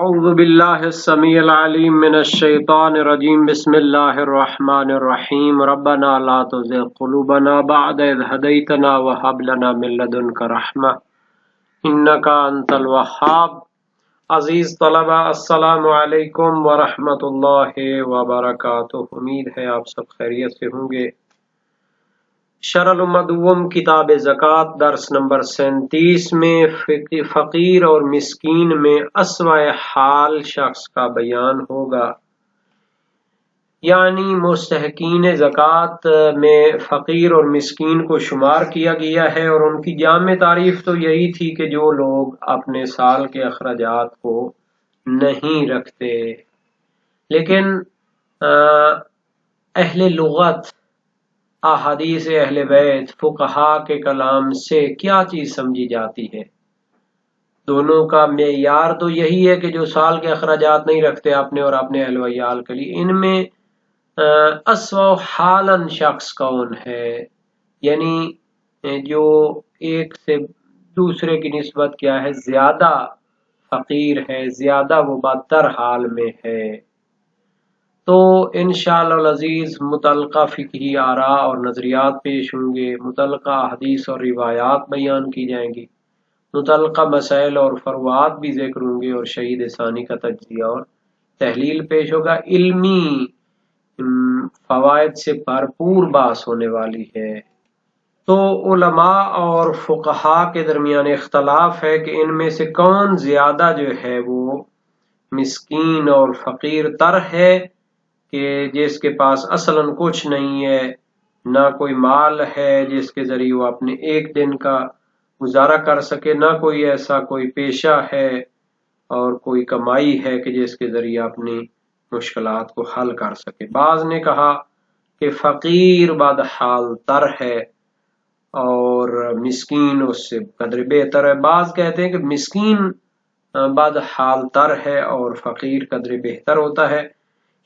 أعوذ بالله السميع العليم من الشيطان الرجيم بسم الله الرحمن الرحيم ربنا لا تزغ قلوبنا بعد إذ هديتنا وهب لنا من لدنك رحمة إنك أنت الوهاب. عزیز طلبہ السلام علیکم ورحمۃ اللہ وبرکاتہ. امید ہے آپ سب خیریت سے ہوں گے. شرح المدوم کتاب زکوٰۃ درس نمبر 37 میں فقیر اور مسکین میں اسوأ حال شخص کا بیان ہوگا. یعنی مستحقین زکوٰۃ میں فقیر اور مسکین کو شمار کیا گیا ہے، اور ان کی جامع تعریف تو یہی تھی کہ جو لوگ اپنے سال کے اخراجات کو نہیں رکھتے. لیکن اہل لغت، احادیث اہل بیت، فقہا کے کلام سے کیا چیز سمجھی جاتی ہے؟ دونوں کا معیار تو یہی ہے کہ جو سال کے اخراجات نہیں رکھتے اپنے اور اپنے اہل وعیال کے لیے، ان میں اسوأ حالاً شخص کون ہے؟ یعنی جو ایک سے دوسرے کی نسبت کیا ہے، زیادہ فقیر ہے، زیادہ وہ بدتر حال میں ہے. تو انشاءاللہ العزیز متعلقہ فقہی آراء اور نظریات پیش ہوں گے، متعلقہ حدیث اور روایات بیان کی جائیں گی، متعلقہ مسائل اور فروعات بھی ذکر ہوں گے، اور شہید ثانی کا تجزیہ اور تحلیل پیش ہوگا. علمی فوائد سے بھرپور بحث ہونے والی ہے. تو علماء اور فقہا کے درمیان اختلاف ہے کہ ان میں سے کون زیادہ جو ہے وہ مسکین اور فقیر تر ہے، کہ جس کے پاس اصلاً کچھ نہیں ہے، نہ کوئی مال ہے جس کے ذریعے وہ اپنے ایک دن کا گزارا کر سکے، نہ کوئی ایسا کوئی پیشہ ہے اور کوئی کمائی ہے کہ جس کے ذریعے اپنی مشکلات کو حل کر سکے. بعض نے کہا کہ فقیر بدحال تر ہے اور مسکین اس سے قدر بہتر ہے. بعض کہتے ہیں کہ مسکین بدحال تر ہے اور فقیر قدر بہتر ہوتا ہے.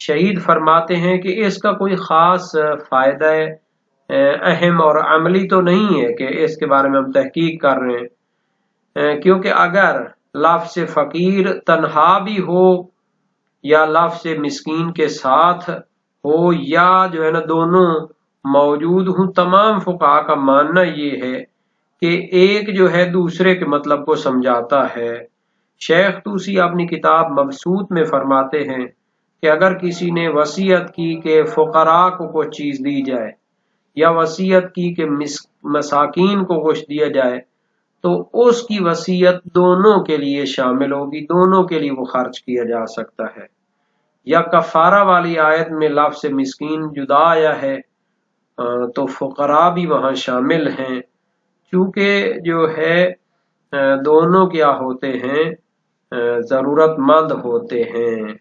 شہید فرماتے ہیں کہ اس کا کوئی خاص فائدہ اہم اور عملی تو نہیں ہے کہ اس کے بارے میں ہم تحقیق کر رہے ہیں، کیونکہ اگر لفظ فقیر تنہا بھی ہو یا لفظ مسکین کے ساتھ ہو، یا جو ہے نا دونوں موجود ہوں، تمام فقہا کا ماننا یہ ہے کہ ایک جو ہے دوسرے کے مطلب کو سمجھاتا ہے. شیخ طوسی اپنی کتاب مبسوط میں فرماتے ہیں کہ اگر کسی نے وصیت کی کہ فقراء کو کچھ چیز دی جائے، یا وصیت کی کہ مساکین کو کچھ دیا جائے، تو اس کی وصیت دونوں کے لیے شامل ہوگی، دونوں کے لیے وہ خرچ کیا جا سکتا ہے. یا کفارہ والی آیت میں لفظ مسکین جدا آیا ہے تو فقراء بھی وہاں شامل ہیں، چونکہ جو ہے دونوں کیا ہوتے ہیں، ضرورت مند ہوتے ہیں.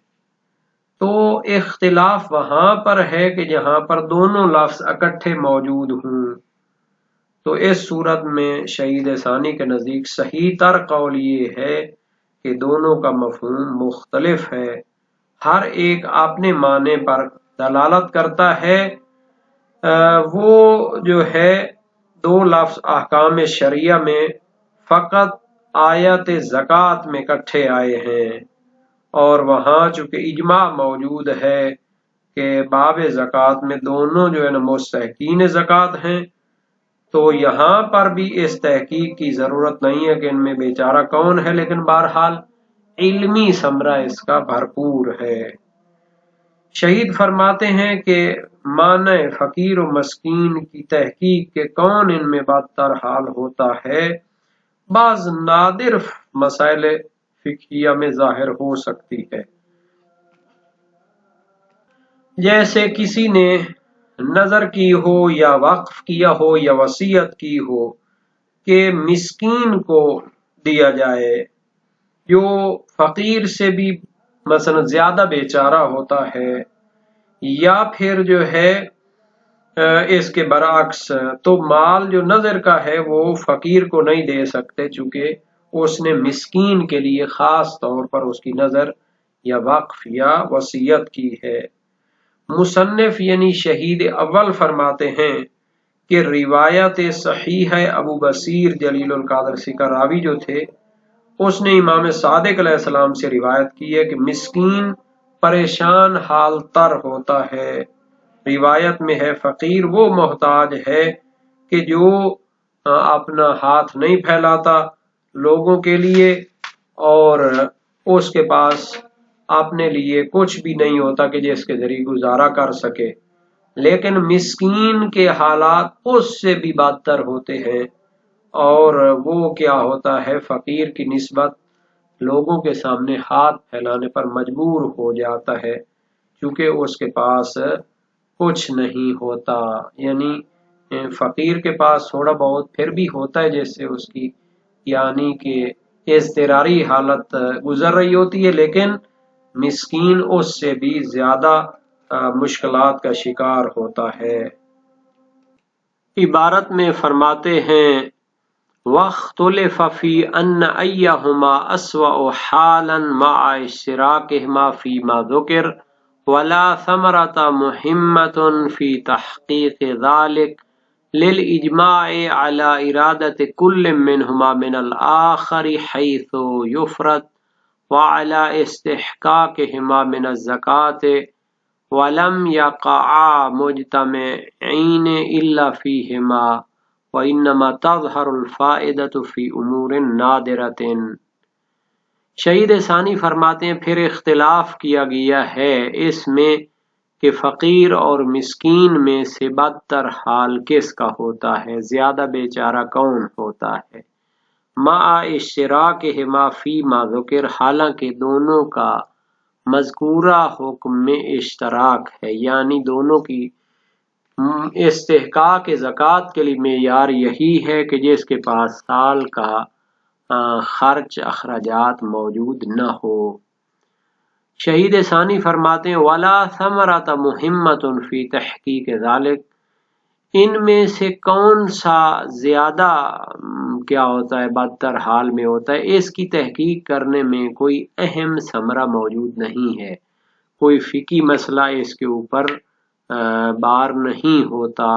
تو اختلاف وہاں پر ہے کہ جہاں پر دونوں لفظ اکٹھے موجود ہوں. تو اس صورت میں شہید ثانی کے نزدیک صحیح تر قول یہ ہے کہ دونوں کا مفہوم مختلف ہے، ہر ایک اپنے معنی پر دلالت کرتا ہے. وہ جو ہے دو لفظ احکام شرعیہ میں فقط آیت زکوٰۃ میں اکٹھے آئے ہیں، اور وہاں چونکہ اجماع موجود ہے کہ باب زکوٰۃ میں دونوں جو ہے نا مستحقین زکوٰۃ ہیں، تو یہاں پر بھی اس تحقیق کی ضرورت نہیں ہے کہ ان میں بیچارہ کون ہے، لیکن بہرحال علمی ثمرہ اس کا بھرپور ہے. شہید فرماتے ہیں کہ معنی فقیر و مسکین کی تحقیق کے کون ان میں بدتر حال ہوتا ہے بعض نادر مسائل فقہیہ میں ظاہر ہو سکتی ہے. جیسے کسی نے نظر کی ہو یا وقف کیا ہو یا وصیت کی ہو کہ مسکین کو دیا جائے، جو فقیر سے بھی مثلا زیادہ بیچارہ ہوتا ہے، یا پھر جو ہے اس کے برعکس، تو مال جو نظر کا ہے وہ فقیر کو نہیں دے سکتے، چونکہ اس نے مسکین کے لیے خاص طور پر اس کی نظر یا وقف یا وصیت کی ہے. مصنف یعنی شہید اول فرماتے ہیں کہ روایت صحیح ہے ابو بصیر جلیل القدر سکراوی جو تھے، اس نے امام صادق علیہ السلام سے روایت کی ہے کہ مسکین پریشان حال تر ہوتا ہے۔ روایت میں ہے فقیر وہ محتاج ہے کہ جو اپنا ہاتھ نہیں پھیلاتا لوگوں کے لیے اور اس کے پاس اپنے لیے کچھ بھی نہیں ہوتا کہ جس کے ذریعے گزارا کر سکے، لیکن مسکین کے حالات اس سے بھی بدتر ہوتے ہیں، اور وہ کیا ہوتا ہے فقیر کی نسبت لوگوں کے سامنے ہاتھ پھیلانے پر مجبور ہو جاتا ہے کیونکہ اس کے پاس کچھ نہیں ہوتا۔ یعنی فقیر کے پاس تھوڑا بہت پھر بھی ہوتا ہے جس سے اس کی یعنی کہ اضطراری حالت گزر رہی ہوتی ہے، لیکن مسکین اس سے بھی زیادہ مشکلات کا شکار ہوتا ہے۔ عبارت میں فرماتے ہیں وَاخْتُلِفَ فِي أَنَّ أَيَّهُمَا أَسْوَأُ حَالًا مَعَ اشْتِرَاكِهِمَا فِي مَا ذُكِرَ وَلَا ثَمَرَةَ مُهِمَّةٌ فِي تَحْقِيقِ ذَلِكَ لِلْإِجْمَاعِ عَلَى إِرَادَةِ كُلٍّ مِّنْهُمَا مِنَ الْآخَرِ حَيْثُ يُفْرَضُ وَعَلَى اسْتِحْقَاقِهِمَا مِنَ الزَّكَاةِ وَلَمْ يَقَعَا مُجْتَمِعِينَ إِلَّا فِيهِمَا وَإِنَّمَا تَظْهَرُ الْفَائِدَةُ فِي أُمُورٍ نَادِرَةٍ۔ شہید ثانی فرماتے ہیں پھر اختلاف کیا گیا ہے اس میں کہ فقیر اور مسکین میں سے بدتر حال کس کا ہوتا ہے، زیادہ بیچارہ کون ہوتا ہے۔ مع اشتراکہما فی ما ذکر، حالانکہ دونوں کا مذکورہ حکم میں اشتراک ہے، یعنی دونوں کی استحقاق زکوٰۃ کے لیے معیار یہی ہے کہ جس کے پاس سال کا خرچ اخراجات موجود نہ ہو۔ شہید ثانی فرماتے ہیں وَلَا ثَمَرَةَ مُهِمَّةٌ فِي تَحْقِيقِ ذَلِكَ، ان میں سے کون سا زیادہ کیا ہوتا ہے بدتر حال میں ہوتا ہے، اس کی تحقیق کرنے میں کوئی اہم ثمرہ موجود نہیں ہے، کوئی فقہی مسئلہ اس کے اوپر بار نہیں ہوتا۔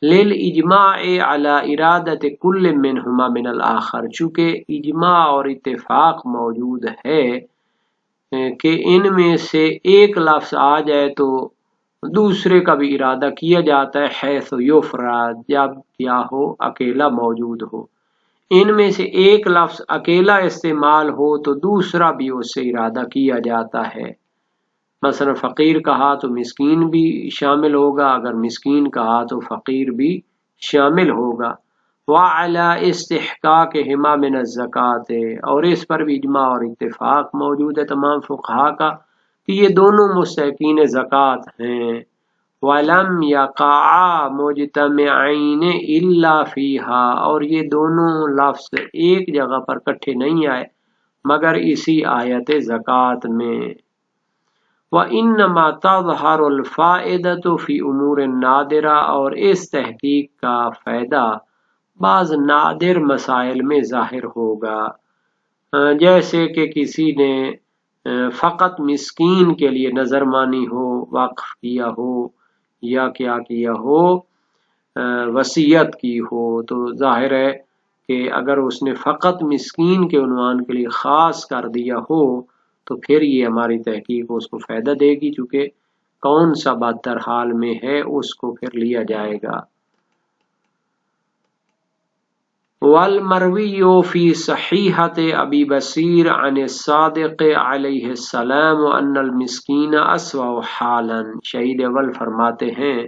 لِلْإِجْمَاعِ عَلَى إِرَادَةِ كُلٍّ مِّنْهُمَا مِنَ الْآخَرِ، چونکہ اجماع اور اتفاق موجود ہے کہ ان میں سے ایک لفظ آ جائے تو دوسرے کا بھی ارادہ کیا جاتا ہے، حیث یفرد، جب کیا ہو اکیلا موجود ہو۔ ان میں سے ایک لفظ اکیلا استعمال ہو تو دوسرا بھی اس سے ارادہ کیا جاتا ہے۔ مثلا فقیر کہا تو مسکین بھی شامل ہوگا، اگر مسکین کہا تو فقیر بھی شامل ہوگا۔ وَعَلَى اسْتِحْقَاقِهِمَا مِنَ الزَّكَاةِ، اور اس پر بھی اجماع اور اتفاق موجود ہے تمام فقہا کا کہ یہ دونوں مستحقین زکوٰۃ ہیں۔ وَلَمْ يَقَعَا مُجْتَمِعَيْنِ إِلَّا فِيهَا، اور یہ دونوں لفظ ایک جگہ پر کٹھے نہیں آئے مگر اسی آیت زکوٰۃ میں۔ وَإِنَّمَا تَظْهَرُ الْفَائِدَةُ فِي أُمُورٍ نَادِرَةٍ، اور اس تحقیق کا فائدہ بعض نادر مسائل میں ظاہر ہوگا، جیسے کہ کسی نے فقط مسکین کے لیے نظر مانی ہو، وقف کیا ہو یا کیا کیا ہو، وصیت کی ہو، تو ظاہر ہے کہ اگر اس نے فقط مسکین کے عنوان کے لیے خاص کر دیا ہو تو پھر یہ ہماری تحقیق اس کو فائدہ دے گی، چونکہ کون سا بدتر حال میں ہے اس کو پھر لیا جائے گا۔ وَالْمَرْوِيُّ فِي صَحِيحَةِ أَبِي بَصِيرٍ عَنِ الصَّادِقِ عَلَيْهِ السَّلَامُ أَنَّ الْمِسْكِينَ أَسْوَأُ حَالًا، شہید اول فرماتے ہیں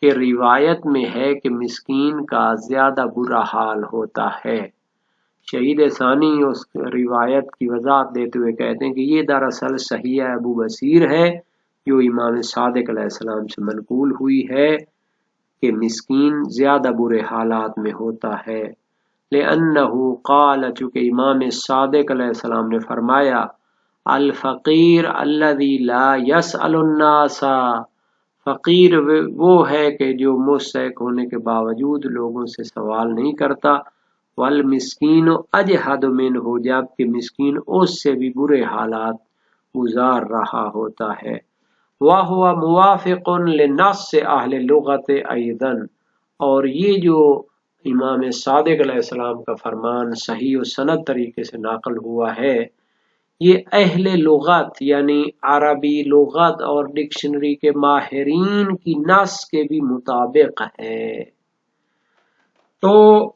کہ روایت میں ہے کہ مسکین کا زیادہ برا حال ہوتا ہے۔ شہید ثانی اس روایت کی وضاحت دیتے ہوئے کہتے ہیں کہ یہ دراصل صحیح ابو بصیر ہے جو امام صادق علیہ السلام سے منقول ہوئی ہے کہ مسکین زیادہ برے حالات میں ہوتا ہے۔ لأنه قال، چونکہ امام صادق علیہ السلام نے فرمایا الفقیر الذی لا يسأل الناس، فقیر وہ ہے کہ جو مستحق ہونے کے باوجود لوگوں سے سوال نہیں کرتا، والمسکین اجحد منہ، جبکہ مسکین اس سے بھی برے حالات گزار رہا ہوتا ہے۔ وَهُوَ مُوَافِقٌ لِنَصِّ أَهْلِ اللُّغَةِ أَيْضًا، اور یہ جو امام صادق علیہ السلام کا فرمان صحیح و سند طریقے سے ناقل ہوا ہے، یہ اہل لغت یعنی عربی لغت اور ڈکشنری کے ماہرین کی نص کے بھی مطابق ہے۔ تو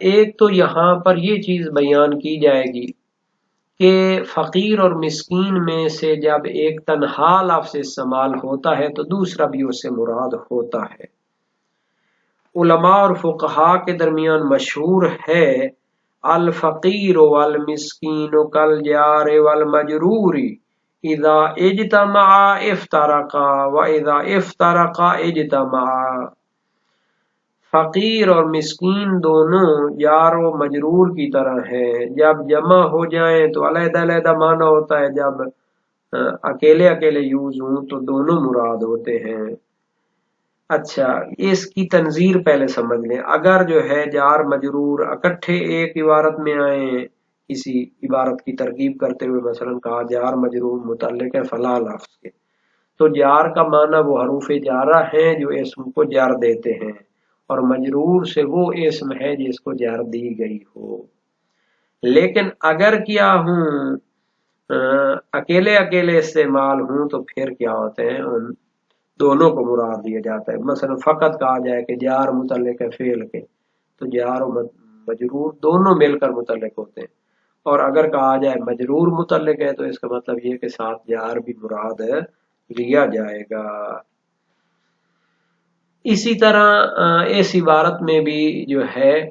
ایک تو یہاں پر یہ چیز بیان کی جائے گی کہ فقیر اور مسکین میں سے جب ایک تنہا لفظ استعمال ہوتا ہے تو دوسرا بھی اس سے مراد ہوتا ہے۔ علماء اور فقہا کے درمیان مشہور ہے الفقیر والمسکین کالجار والمجرور اذا اجتمعا افترقا واذا افترقا اجتمعا۔ فقیر اور مسکین دونوں جار و مجرور کی طرح ہیں، جب جمع ہو جائیں تو علیحدہ علیحدہ معنی ہوتا ہے، جب اکیلے اکیلے یوز ہوں تو دونوں مراد ہوتے ہیں۔ اچھا، اس کی تنظیر پہلے سمجھ لیں۔ اگر جو ہے جار مجرور اکٹھے ایک عبارت میں آئیں، کسی عبارت کی ترکیب کرتے ہوئے مثلا کہا جار مجرور متعلق ہے فلاں لفظ کے، تو جار کا معنی وہ حروف جارہ ہیں جو اسم کو جار دیتے ہیں، اور مجرور سے وہ اسم ہے جس کو جار دی گئی ہو۔ لیکن اگر کیا ہوں اکیلے اکیلے استعمال ہوں تو پھر کیا ہوتے ہیں، ان دونوں کو مراد دیا جاتا ہے۔ مثلا فقط کہا جائے کہ جار متعلق ہے فعل کے، تو جار و مجرور دونوں مل کر متعلق ہوتے ہیں، اور اگر کہا جائے مجرور متعلق ہے تو اس کا مطلب یہ کہ ساتھ جار بھی مراد لیا جائے گا۔ اسی طرح اس عبارت میں بھی جو ہے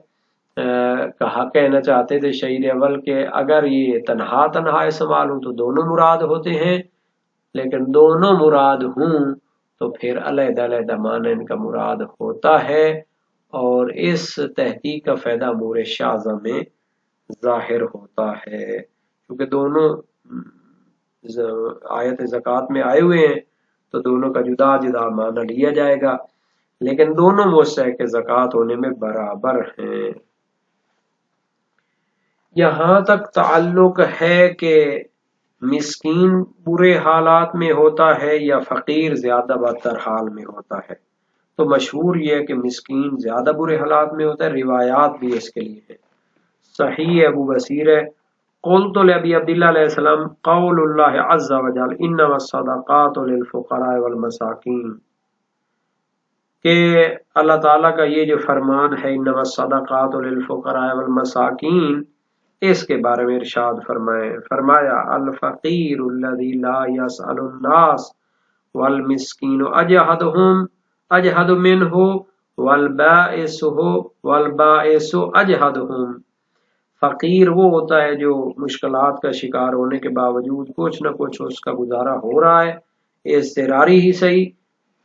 کہنا چاہتے تھے شہید اول کہ اگر یہ تنہا تنہا استعمال ہوں تو دونوں مراد ہوتے ہیں، لیکن دونوں مراد ہوں تو پھر علیحدہ علیحدہ معنی ان کا مراد ہوتا ہے، اور اس تحقیق کا فائدہ امور شاذہ میں ظاہر ہوتا ہے، کیونکہ دونوں آیت زکوٰۃ میں آئے ہوئے ہیں تو دونوں کا جدا جدا معنی لیا جائے گا، لیکن دونوں مستحق زکوٰۃ ہونے میں برابر ہیں۔ یہاں تک تعلق ہے کہ مسکین برے حالات میں ہوتا ہے یا فقیر زیادہ بدتر حال میں ہوتا ہے، تو مشہور یہ ہے کہ مسکین زیادہ برے حالات میں ہوتا ہے، روایات بھی اس کے لیے ہے۔ صحیح ابو بصیر ہے، قلت لابی عبداللہ علیہ السلام قول اللہ عز وجل انما الصدقات للفقراء والمساکین، کہ اللہ تعالیٰ کا یہ جو فرمان ہے انما الصدقات للفقراء والمساکین، اس کے بارے میں ارشاد فرمایا الفقیر الذی لا یسأل الناس والمسکین اجہد منہ والبائس اجہدہم۔ فقیر وہ ہوتا ہے جو مشکلات کا شکار ہونے کے باوجود کچھ نہ کچھ اس کا گزارا ہو رہا ہے، اضطراری ہی صحیح،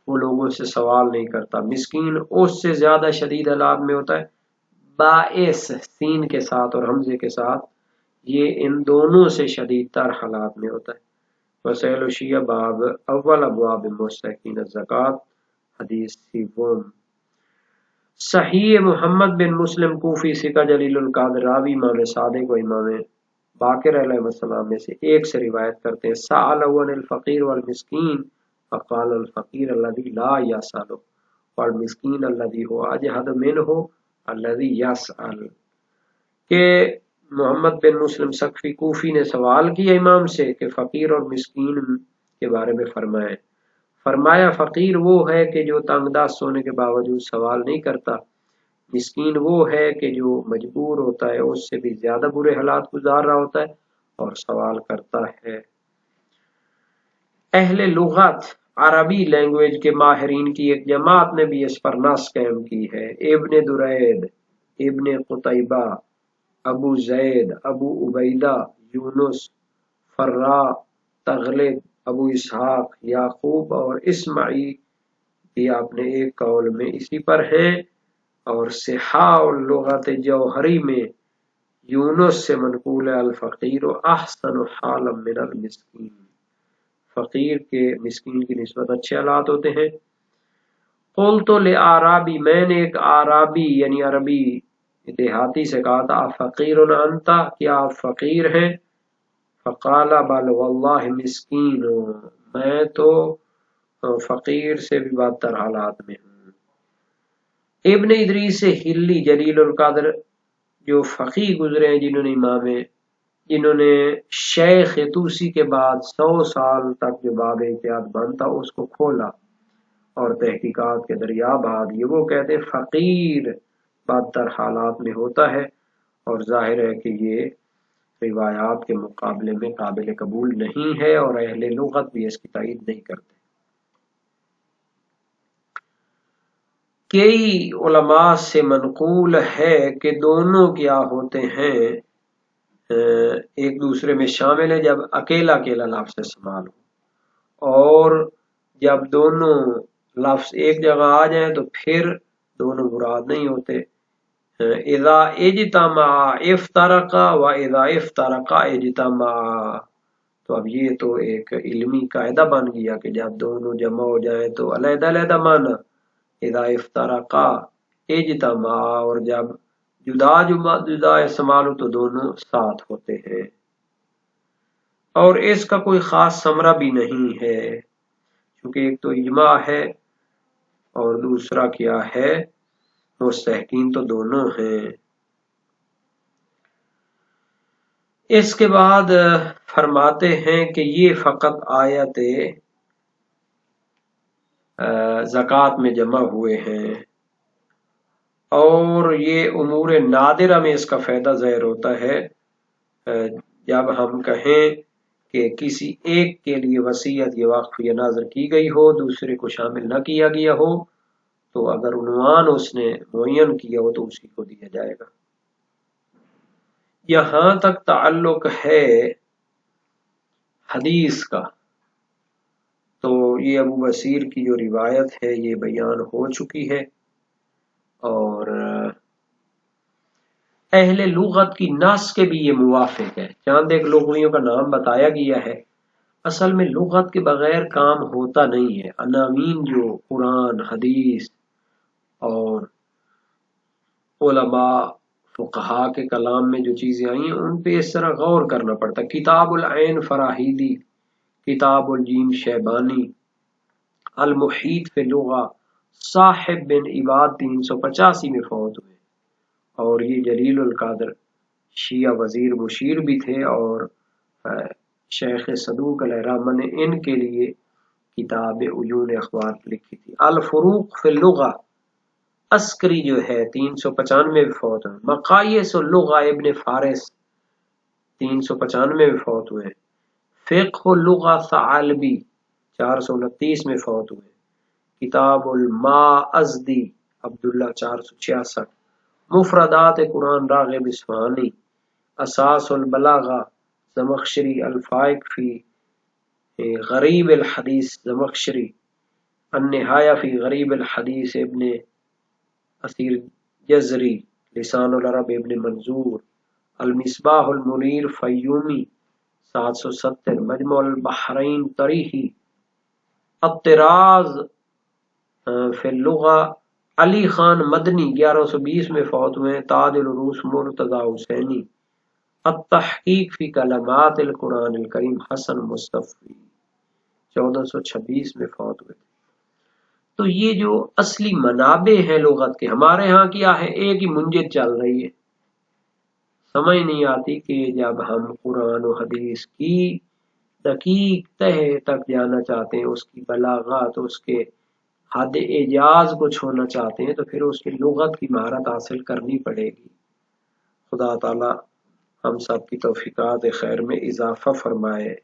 وہ لوگوں سے سوال نہیں کرتا۔ مسکین اس سے زیادہ شدید حالات میں ہوتا ہے، باعث سین کے ساتھ اور حمزے کے ساتھ، یہ ان دونوں سے شدید تر حالات میں ہوتا ہے۔ وسائل الشیعہ باب اول ابواب مستحقین الزکوٰۃ، حدیث 7۔ صحیح محمد بن مسلم کوفی ثقہ جلیل القدر راوی امام صادق و امام باقر علیہ السلام میں سے ایک سے روایت کرتے ہیں سأل عن الفقیر والمسکین فقال الفقیر الذی لا یسأل والمسکین الذی هو اجہد منہ الذی یسأل، کہ محمد بن مسلم سقفی کوفی نے سوال کیا امام سے کہ فقیر اور مسکین کے بارے میں فرمایا فقیر وہ ہے کہ جو تنگ دست ہونے کے باوجود سوال نہیں کرتا، مسکین وہ ہے کہ جو مجبور ہوتا ہے، اس سے بھی زیادہ برے حالات گزار رہا ہوتا ہے اور سوال کرتا ہے۔ اہل لغت عربی لینگویج کے ماہرین کی ایک جماعت نے بھی اس پر نص قائم کی ہے۔ ابن درید، ابن قتیبہ، ابو زید، ابو عبیدہ، یونس، فرا، تغلب، ابو اسحاق، یعقوب اور اسماعیل بھی اپنے ایک قول میں اسی پر ہیں، اور صحاح اللغت جوہری میں یونس سے منقول ہے الفقیر احسن حالا من المسکین، فقیر کے مسکین کی نسبت اچھے حالات ہوتے ہیں۔ قلت لأعرابی، میں نے ایک اعرابی یعنی عربی دیہاتی سے کہا تھا فقیر انت، کیا آپ فقیر ہیں؟ فقال بل واللہ مسکین، میں تو فقیر سے بھی بدتر حالات میں ہوں۔ ابن ادریس سے ہلی جلیل القدر جو فقی گزرے ہیں، جنہوں نے شیخ توسی کے بعد 100 سال تک جو باب احتیاط بند تھا اس کو کھولا اور تحقیقات کے دریا بہا دیے. وہ کہتے ہیں فقیر بدتر حالات میں ہوتا ہے، اور ظاہر ہے کہ یہ روایات کے مقابلے میں قابل قبول نہیں ہے، اور اہل لغت بھی اس کی تائید نہیں کرتے. کئی علماء سے منقول ہے کہ دونوں کیا ہوتے ہیں، ایک دوسرے میں شامل ہے جب اکیلا اکیلا لفظ استعمال ہو، اور جب دونوں لفظ ایک جگہ آ جائیں تو پھر دونوں مراد نہیں ہوتے. اذا اجتمع افترقا و اذا افترقا اجتمع. تو اب یہ تو ایک علمی قاعدہ بن گیا کہ جب دونوں جمع ہو جائیں تو علیحدہ علیحدہ معنی، اذا افترقا اجتمع، اور جب جدا جدا استعمال ہو تو دونوں ساتھ ہوتے ہیں. اور اس کا کوئی خاص ثمرہ بھی نہیں ہے، کیونکہ ایک تو اجماع ہے اور دوسرا کیا ہے، مستحقین تو دونوں ہیں. اس کے بعد فرماتے ہیں کہ یہ فقط آیت زکوٰۃ میں جمع ہوئے ہیں، اور یہ امور نادرہ میں اس کا فائدہ ظاہر ہوتا ہے. جب ہم کہیں کہ کسی ایک کے لیے وصیت یا وقف یا نذر کی گئی ہو، دوسرے کو شامل نہ کیا گیا ہو، تو اگر عنوان اس نے معین کیا ہو تو اسی کو دیا جائے گا. یہاں تک تعلق ہے حدیث کا، تو یہ ابو بصیر کی جو روایت ہے یہ بیان ہو چکی ہے، اور اہل لغت کی نص کے بھی یہ موافق ہے. چاند ایک لغویوں کا نام بتایا گیا ہے، اصل میں لغت کے بغیر کام ہوتا نہیں ہے. عناوین جو قرآن، حدیث اور علماء فقہا کے کلام میں جو چیزیں آئی ہیں ان پہ اس طرح غور کرنا پڑتا. کتاب العین فراہیدی، کتاب الجیم شیبانی، المحیط فی اللغہ، صاحب بن عباد 385 میں فوت ہوئے، اور یہ جلیل القدر شیعہ وزیر مشیر بھی تھے، اور شیخ صدوق علیہ الرحمہ نے ان کے لیے کتاب عیون اخبار لکھی تھی. الفروق فی اللغہ عسکری جو ہے 395 میں فوت ہوئے. مقایس اللغہ ابن فارس 395 میں فوت ہوئے. فقہ اللغہ ثعالبی 429 میں فوت ہوئے. کتاب الماءزدی عبداللہ 466. مفردات قرآن راغب اصفہانی. اساس البلاغہ زمخشری. الفائق فی غریب الحدیث زمخشری. النہایہ فی غریب الحدیث ابن اسیر جزری. لسان العرب ابن منظور. المصباح المنیر فیومی 770. مجمع البحرین طریحی. الطراز فی اللغہ علی خان مدنی 1120 میں فوت ہوئے. تاج العروس مرتضی حسینی. التحقیق فی کلمات القرآن الکریم حسن مصطفی 1426 میں فوت ہوئے. تو یہ جو اصلی منابع ہیں لغت کے، ہمارے ہاں کیا ہے، ایک ہی منجد چل رہی ہے. سمجھ نہیں آتی کہ جب ہم قرآن و حدیث کی دقیق تہ تک جانا چاہتے ہیں، اس کی بلاغات، اس کے حد اعجاز کو چھونا چاہتے ہیں، تو پھر اس کی لغت کی مہارت حاصل کرنی پڑے گی. خدا تعالی ہم سب کی توفیقات خیر میں اضافہ فرمائے.